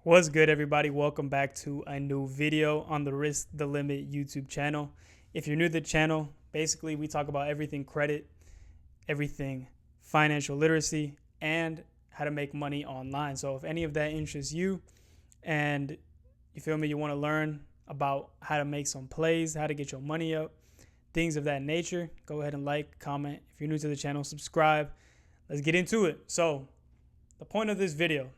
What's good, everybody? Welcome back to a new video on the Risk the Limit YouTube channel. If you're new to the channel, basically we talk about everything credit, everything financial literacy, and how to make money online. So if any of that interests you and you feel me, you want to learn about how to make some plays, how to get your money up, things of that nature, go ahead and like, comment. If you're new to the channel, subscribe. Let's get into it. So the point of this video,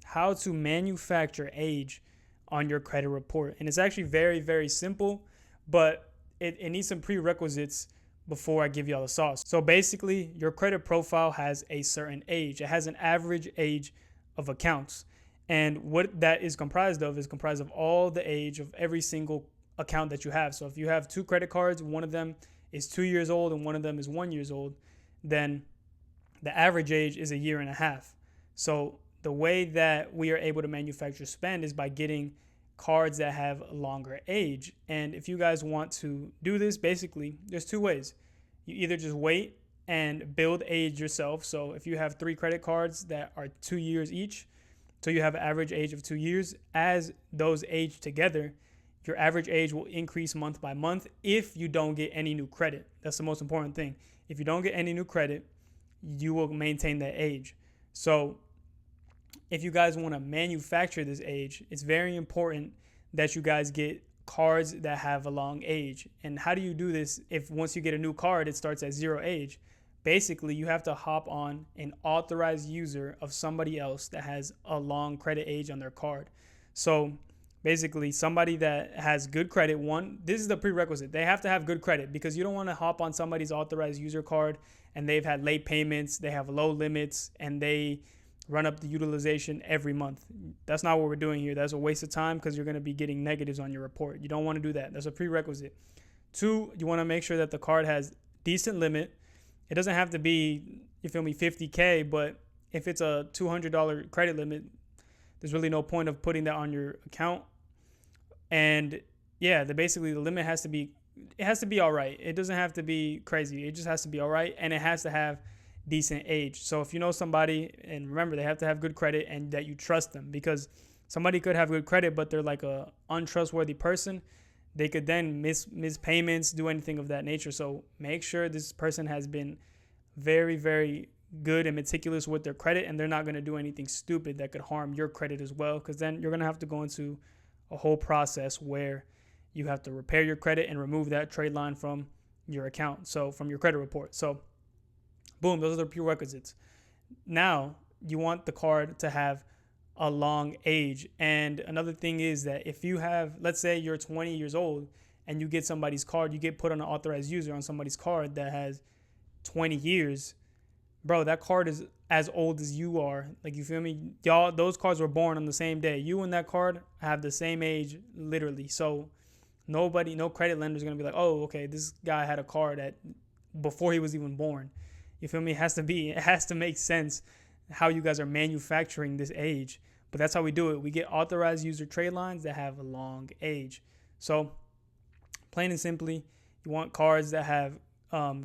how to manufacture age on your credit report. And it's actually very, very simple, but it needs some prerequisites before I give y'all the sauce. So basically, your credit profile has a certain age. It has an average age of accounts. And what that is comprised of all the age of every single account that you have. So if you have two credit cards, one of them is 2 years old and one of them is 1 year old, then the average age is 1.5 years. So the way that we are able to manufacture spend is by getting cards that have a longer age. And if you guys want to do this, basically, there's two ways. You either just wait and build age yourself. So if you have 3 credit cards that are 2 years each, so you have an average age of 2 years, as those age together, your average age will increase month by month if you don't get any new credit. That's the most important thing. If you don't get any new credit, you will maintain that age. So if you guys want to manufacture this age, it's very important that you guys get cards that have a long age. And how do you do this if once you get a new card, it starts at 0 age? Basically, you have to hop on an authorized user of somebody else that has a long credit age on their card. So basically, somebody that has good credit, this is the prerequisite. They have to have good credit, because you don't want to hop on somebody's authorized user card and they've had late payments, they have low limits, and they run up the utilization every month. That's not what we're doing here. That's a waste of time, because you're going to be getting negatives on your report. You don't want to do that. That's a prerequisite. 2, you want to make sure that the card has decent limit. It doesn't have to be, you feel me, $50K, but if it's a $200 credit limit, there's really no point of putting that on your account. And yeah, basically the limit has to be all right. It doesn't have to be crazy. It just has to be all right, and it has to have decent age. So if you know somebody, and remember, they have to have good credit and that you trust them, because somebody could have good credit but they're like a untrustworthy person. They could then miss payments, do anything of that nature. So make sure this person has been very, very good and meticulous with their credit, and they're not going to do anything stupid that could harm your credit as well, because then you're going to have to go into a whole process where you have to repair your credit and remove that trade line from your account, so from your credit report. So boom, those are the prerequisites. Now, you want the card to have a long age. And another thing is that if you have, let's say you're 20 years old and you get somebody's card, you get put on an authorized user on somebody's card that has 20 years, bro, that card is as old as you are. Like, you feel me? Y'all, those cards were born on the same day. You and that card have the same age, literally. So no credit lender is going to be like, oh, okay, this guy had a card before he was even born. You feel me? It has to make sense how you guys are manufacturing this age. But that's how we do it. We get authorized user trade lines that have a long age. So plain and simply, you want cards that have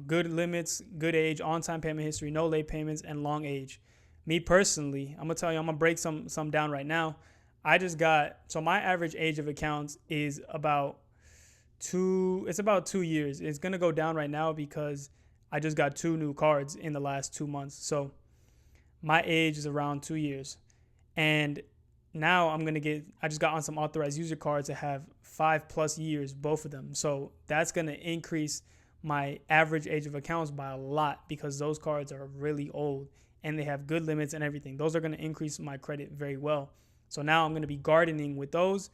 good limits, good age, on-time payment history, no late payments, and long age. Me personally, I'm going to tell you, I'm going to break some down right now. So my average age of accounts is about 2 years. It's going to go down right now because I just got 2 new cards in the last 2 months. So my age is around 2 years. And now I just got on some authorized user cards that have 5+ years, both of them. So that's going to increase my average age of accounts by a lot, because those cards are really old and they have good limits and everything. Those are going to increase my credit very well. So now I'm going to be gardening with those,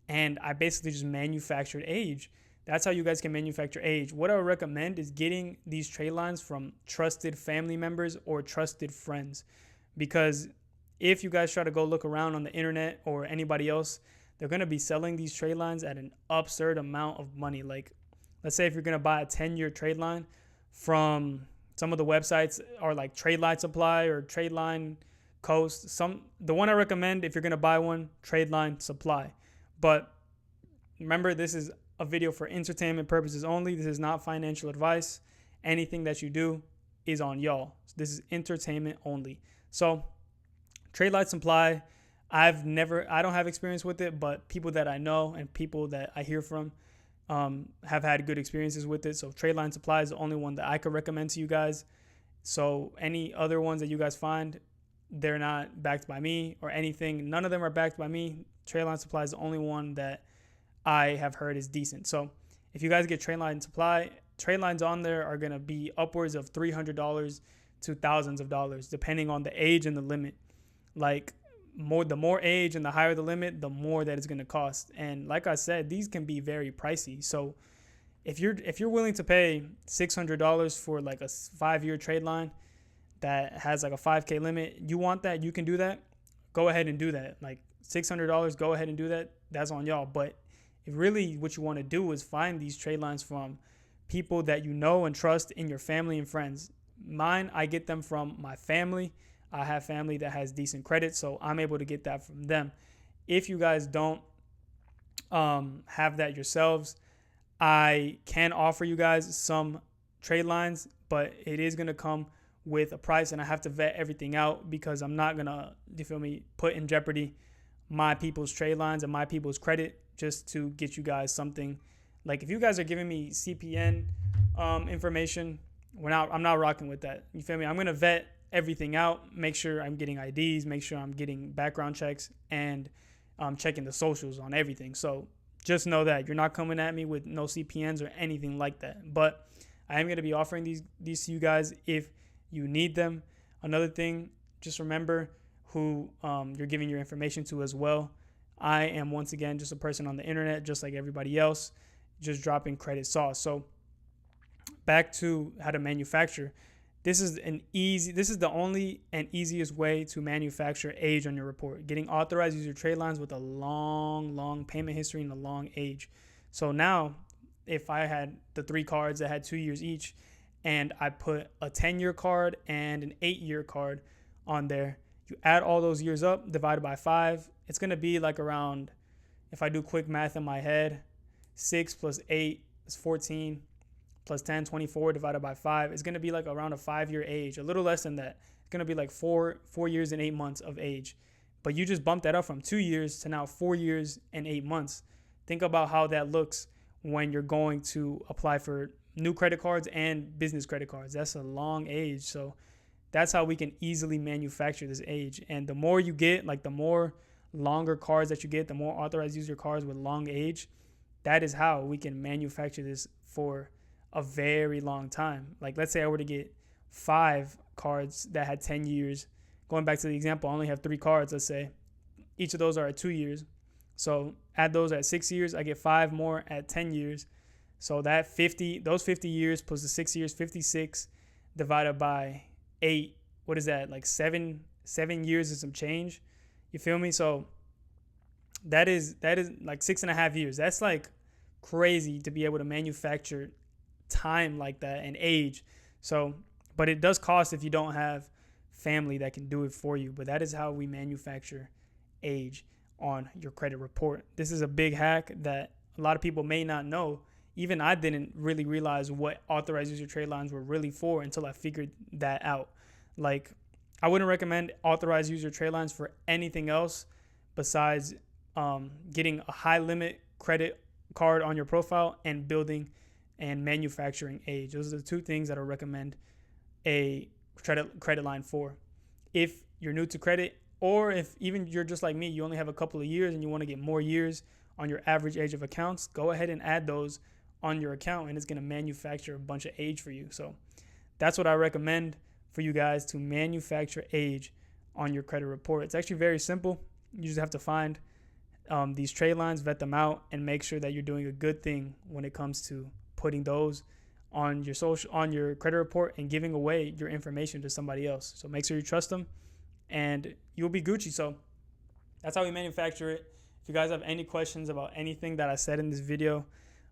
and I basically just manufactured age. That's how you guys can manufacture age. What I would recommend is getting these trade lines from trusted family members or trusted friends, because if you guys try to go look around on the internet or anybody else, they're going to be selling these trade lines at an absurd amount of money. Like, let's say if you're going to buy a 10-year trade line from some of the websites, are like Trade Line Supply or Trade Line Coast. The one I recommend if you're going to buy one, Trade Line Supply. But remember, this is a video for entertainment purposes only. This is not financial advice. Anything that you do is on y'all. This is entertainment only. So Trade Line Supply, I don't have experience with it, but people that I know and people that I hear from have had good experiences with it. So Tradeline Supply is the only one that I could recommend to you guys. So any other ones that you guys find, they're not backed by me or anything. None of them are backed by me. Tradeline Supply is the only one that I have heard is decent. So if you guys get Tradeline Supply, trade lines on there are going to be upwards of $300 to thousands of dollars, depending on the age and the limit. Like the more age and the higher the limit, the more that it's going to cost. And like I said, these can be very pricey. So if you're willing to pay $600 for like a 5-year trade line that has like a 5K limit, you want that, you can do that. Go ahead and do that. Like $600, go ahead and do that. That's on y'all. But if really what you want to do is find these trade lines from people that you know and trust in your family and friends. Mine, I get them from my family. I have family that has decent credit, so I'm able to get that from them. If you guys don't have that yourselves, I can offer you guys some trade lines, but it is going to come with a price, and I have to vet everything out because I'm not going to, put in jeopardy my people's trade lines and my people's credit just to get you guys something. Like if you guys are giving me CPN information, I'm not rocking with that. You feel me? I'm going to vet everything out, make sure I'm getting IDs, make sure I'm getting background checks, and checking the socials on everything. So just know that you're not coming at me with no CPNs or anything like that. But I am going to be offering these to you guys if you need them. Another thing, just remember who you're giving your information to as well. I am, once again, just a person on the internet, just like everybody else, just dropping credit sauce. So back to how to manufacture. This is the only and easiest way to manufacture age on your report. Getting authorized user trade lines with a long payment history and a long age. So now, if I had the 3 cards that had 2 years each, and I put a 10-year card and an 8-year card on there, you add all those years up, divided by 5, it's going to be like around, if I do quick math in my head, 6 plus 8 is 14, plus 10, 24 divided by 5. It's going to be like around a 5-year age, a little less than that. It's going to be like 4 years and 8 months of age. But you just bump that up from 2 years to now 4 years and 8 months. Think about how that looks when you're going to apply for new credit cards and business credit cards. That's a long age. So that's how we can easily manufacture this age. And the more you get, like the more longer cards that you get, the more authorized user cards with long age, that is how we can manufacture this for a very long time. Like let's say I were to get 5 cards that had 10 years. Going back to the example, I only have 3 cards, let's say. Each of those are at 2 years. So add those at 6 years, I get 5 more at 10 years. So those 50 years plus the 6 years, 56 divided by 8, what is that? Like 7 years and some change. You feel me? So that is like 6.5 years. That's like crazy to be able to manufacture time like that and age. So, but it does cost if you don't have family that can do it for you. But that is how we manufacture age on your credit report. This is a big hack that a lot of people may not know. Even I didn't really realize what authorized user trade lines were really for until I figured that out. Like, I wouldn't recommend authorized user trade lines for anything else besides getting a high limit credit card on your profile and building and manufacturing age. Those are the 2 things that I recommend a credit line for. If you're new to credit, or if even you're just like me, you only have a couple of years and you want to get more years on your average age of accounts, go ahead and add those on your account and it's going to manufacture a bunch of age for you. So that's what I recommend for you guys, to manufacture age on your credit report. It's actually very simple. You just have to find these trade lines, vet them out, and make sure that you're doing a good thing when it comes to putting those on your credit report and giving away your information to somebody else. So make sure you trust them and you'll be Gucci. So that's how we manufacture it. If you guys have any questions about anything that I said in this video,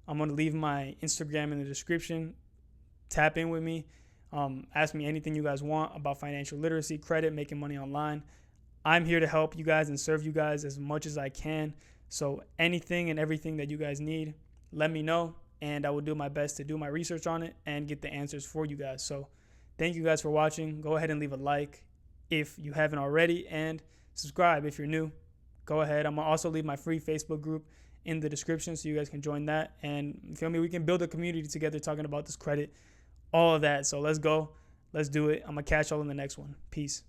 I'm going to leave my Instagram in the description. Tap in with me. Ask me anything you guys want about financial literacy, credit, making money online. I'm here to help you guys and serve you guys as much as I can. So anything and everything that you guys need, let me know, and I will do my best to do my research on it and get the answers for you guys. So thank you guys for watching. Go ahead and leave a like if you haven't already, and subscribe if you're new. go ahead. I'm going to also leave my free Facebook group in the description so you guys can join that. And you feel me? We can build a community together talking about this credit, all of that. So let's go. Let's do it. I'm going to catch y'all in the next one. Peace.